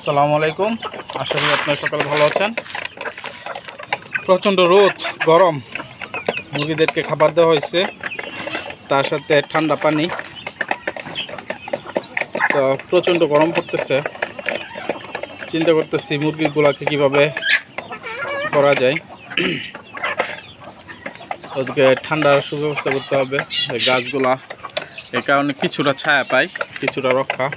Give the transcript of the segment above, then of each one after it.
আসসালামু আলাইকুম। আশা করি আপনারা সকালে ভালো আছেন। প্রচণ্ড রোদ, গরম, মুরগিদেরকে খাবার দেওয়া হয়েছে, তার সাথে ঠান্ডা পানি। তো প্রচণ্ড গরম পড়তেছে, চিন্তা করতেছি মুরগিগুলোকে কীভাবে করা যায়। ওদেরকে ঠান্ডার সুব্যবস্থা করতে হবে, গাছগুলা এই কারণে কিছুটা ছায়া পায়, কিছুটা রক্ষা।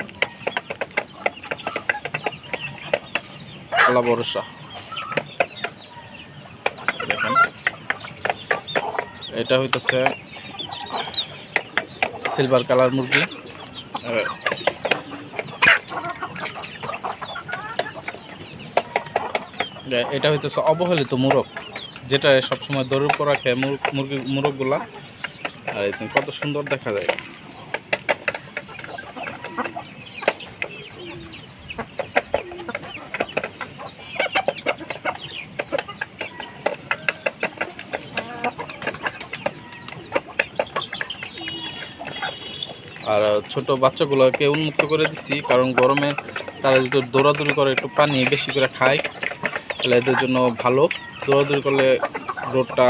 আল্লাহ ভরসা। দেখেন, এটা হইতেছে সিলভার কালার মুরগি। এটা হইতেছে অবহেলিত মোরগ, যেটা সবসময় দৌড়ের উপর রাখে মোরগগুলা। আর কত সুন্দর দেখা যায়। আর ছোট বাচ্চাগুলোকে উন্মুক্ত করে দিচ্ছি, কারণ গরমে তারা যদি দৌড়াদৌড়ি করে, একটু পানি বেশি করে খায়, তাহলে এদের জন্য ভালো। দৌড়াদৌড়ি করলে রোদটা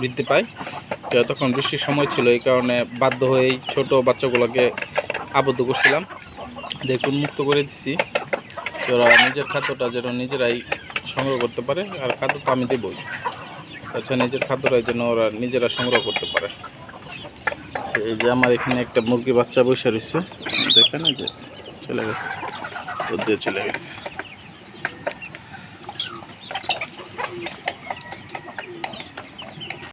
বৃদ্ধি পায়। তখন বৃষ্টির সময় ছিল, এই কারণে বাধ্য হয়েই ছোট বাচ্চাগুলোকে আবদ্ধ করছিলাম, দেখে উন্মুক্ত করে দিচ্ছি। ওরা নিজের খাদ্যটা যেন নিজেরাই সংগ্রহ করতে পারে, আর খাদ্য তো আমি দেবই। আচ্ছা, নিজের খাদ্যটাই যেন ওরা নিজেরা সংগ্রহ করতে পারে। এই যে আমার এখানে একটা মুরগি বাচ্চা বসে রয়েছে, দেখেন, এই যে চলে গেছে, দুধ দিয়ে চলে গেছে।